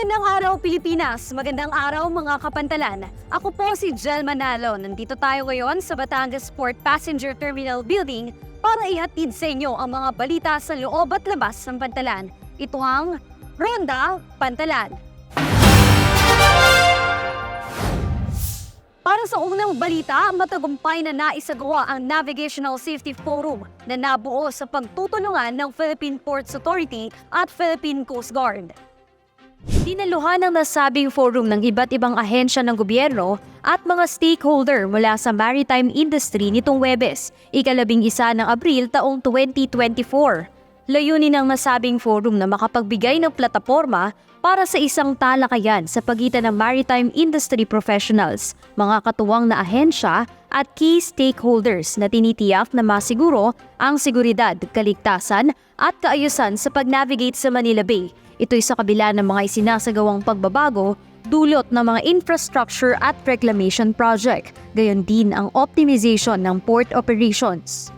Magandang araw Pilipinas, magandang araw mga kapantalan. Ako po si Jel Manalo. Nandito tayo ngayon sa Batangas Port Passenger Terminal Building para ihatid sa inyo ang mga balita sa loob at labas ng Pantalan. Ito ang Ronda Pantalan. Para sa unang balita, matagumpay na naisagawa ang Navigational Safety Forum na nabuo sa pagtutulungan ng Philippine Ports Authority at Philippine Coast Guard. Dinaluhan ng nasabing forum ng iba't ibang ahensya ng gobyerno at mga stakeholder mula sa maritime industry nitong Huwebes, ika-11 ng Abril taong 2024. Layunin ng nasabing forum na makapagbigay ng plataporma para sa isang talakayan sa pagitan ng maritime industry professionals, mga katuwang na ahensya at key stakeholders na tinitiyak na masiguro ang seguridad, kaligtasan at kaayusan sa pag-navigate sa Manila Bay. Ito'y sa kabila ng mga isinasagawang pagbabago, dulot ng mga infrastructure at reclamation project, gayon din ang optimization ng port operations.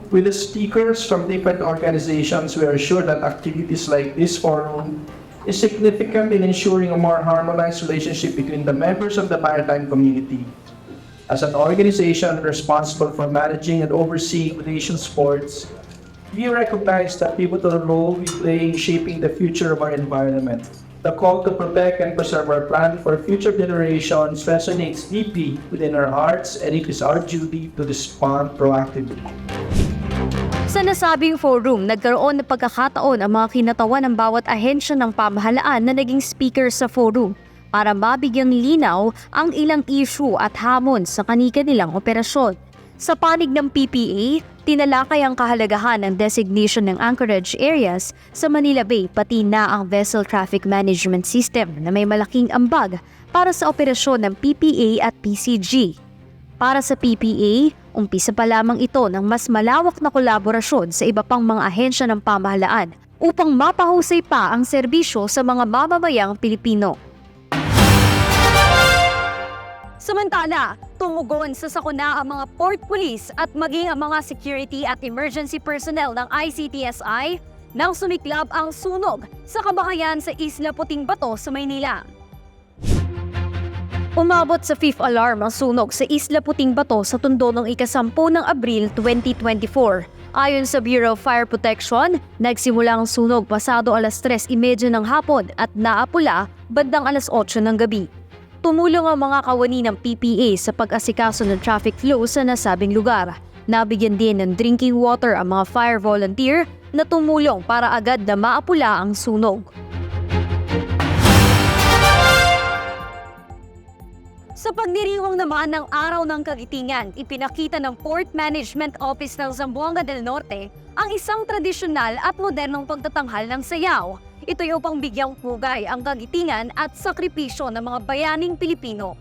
With the speakers from different organizations, we are sure that activities like this forum is significant in ensuring a more harmonized relationship between the members of the maritime community. As an organization responsible for managing and overseeing Malaysian ports, we recognize the pivotal role we play in shaping the future of our environment. The call to protect and preserve our planet for future generations resonates deeply within our hearts, and it is our duty to respond proactively. Sa nasabing forum, nagkaroon ng pagkakataon ang mga kinatawan ng bawat ahensya ng pamahalaan na naging speaker sa forum para mabigyang linaw ang ilang issue at hamon sa kani-kanilang operasyon. Sa panig ng PPA, tinalakay ang kahalagahan ng designation ng anchorage areas sa Manila Bay pati na ang Vessel Traffic Management System na may malaking ambag para sa operasyon ng PPA at PCG. Para sa PPA, umpisa pa lamang ito ng mas malawak na kolaborasyon sa iba pang mga ahensya ng pamahalaan upang mapahusay pa ang serbisyo sa mga mamamayang Pilipino. Samantala, tumugon sa sakuna ang mga port police at maging ang mga security at emergency personnel ng ICTSI nang sumiklab ang sunog sa kabahayan sa Isla Puting Bato sa Maynila. Umabot sa 5th alarm ang sunog sa Isla Puting Bato sa Tondo ng ika-10 ng Abril 2024. Ayon sa Bureau of Fire Protection, nagsimula ang sunog pasado 3:30 ng hapon at naapula bandang 8:00 ng gabi. Tumulong ang mga kawani ng PPA sa pag-asikaso ng traffic flow sa nasabing lugar. Nabigyan din ng drinking water ang mga fire volunteer na tumulong para agad na maapula ang sunog. Sa pagdiriwang naman ng Araw ng Kagitingan, ipinakita ng Port Management Office ng Zamboanga del Norte ang isang tradisyonal at modernong pagtatanghal ng sayaw. Ito'y upang bigyang pugay ang kagitingan at sakripisyo ng mga bayaning Pilipino.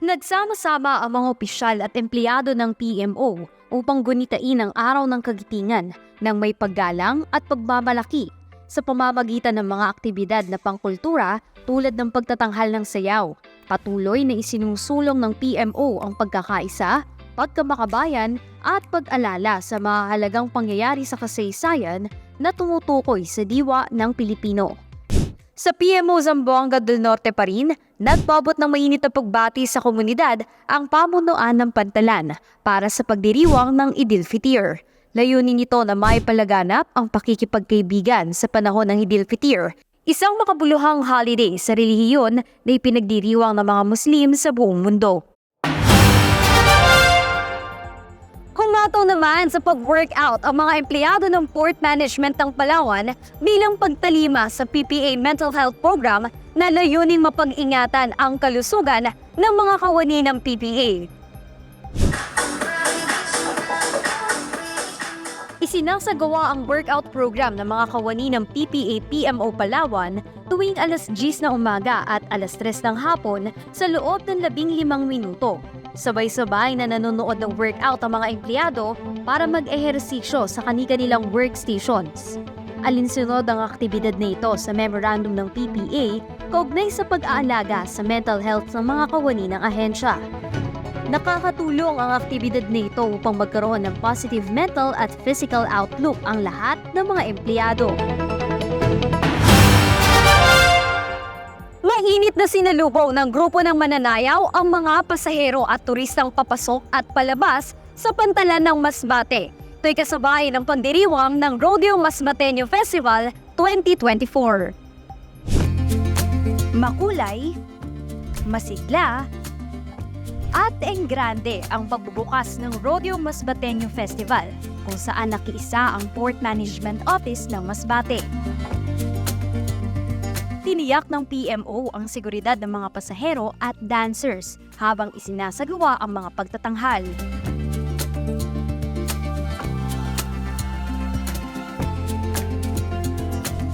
Nagsama-sama ang mga opisyal at empleyado ng PMO upang gunitain ang Araw ng Kagitingan ng may paggalang at pagmamalaki sa pamamagitan ng mga aktibidad na pangkultura tulad ng pagtatanghal ng sayaw. Patuloy na isinusulong ng PMO ang pagkakaisa, pagkamakabayan at pag-alala sa mahalagang pangyayari sa kasaysayan na tumutukoy sa diwa ng Pilipino. Sa PMO Zamboanga del Norte pa rin, nagbabot ng mainit na pagbati sa komunidad ang pamunuan ng Pantalan para sa pagdiriwang ng Idil-Fitir. Layunin nito na may palaganap ang pakikipagkaibigan sa panahon ng Idil-Fitir, isang makabuluhang holiday sa relihiyon na ipinagdiriwang ng mga Muslim sa buong mundo. Humataw naman sa pag-workout ang mga empleyado ng Port Management ng Palawan bilang pagtalima sa PPA Mental Health Program na layuning mapag-ingatan ang kalusugan ng mga kawani ng PPA. Isinasagawa ang workout program ng mga kawani ng PPA PMO Palawan tuwing 10:00 na umaga at 3:00 ng hapon sa loob ng 15 minuto. Sabay-sabay na nanonood ng workout ang mga empleyado para mag-ehersisyo sa kani-kanilang workstations. Alinsunod ang aktibidad na ito sa memorandum ng PPA kaugnay sa pag-aalaga sa mental health ng mga kawani ng ahensya. Nakakatulong ang aktibidad na ito upang magkaroon ng positive mental at physical outlook ang lahat ng mga empleyado. Mainit na sinalubong ng grupo ng mananayaw ang mga pasahero at turistang papasok at palabas sa pantalan ng Masbate. Ito'y kasabay ng pagdiriwang ng Rodeo Masbateño Festival 2024. Makulay, masigla, at enggrande ang pagbubukas ng Rodeo Masbateño Festival kung saan nakiisa ang Port Management Office ng Masbate. Tiniyak ng PMO ang seguridad ng mga pasahero at dancers habang isinasagawa ang mga pagtatanghal.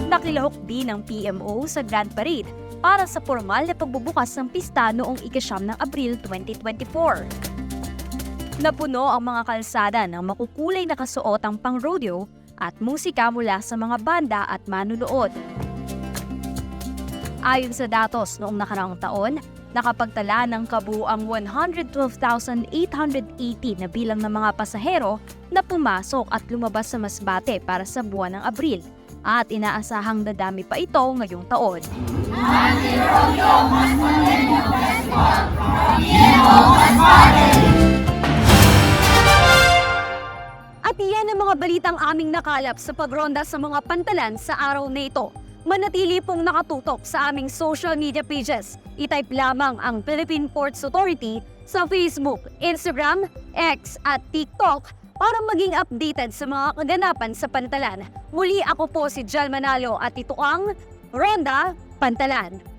Nakilahok din ang PMO sa Grand Parade para sa formal na pagbubukas ng pista noong ika-9 ng Abril 2024. Napuno ang mga kalsada ng makukulay na kasuotang pang-rodeo at musika mula sa mga banda at manunood. Ayon sa datos noong nakaraang taon, nakapagtala ng kabuuang 112,880 na bilang ng mga pasahero na pumasok at lumabas sa Masbate para sa buwan ng Abril. At inaasahang dadami pa ito ngayong taon. At iyan ang mga balitang aming nakalap sa pagronda sa mga pantalan sa araw na ito. Manatili pong nakatutok sa aming social media pages. I-type lamang ang Philippine Ports Authority sa Facebook, Instagram, X at TikTok para maging updated sa mga kaganapan sa pantalan. Muli ako po si Jel Manalo at ito ang Ronda Pantalan.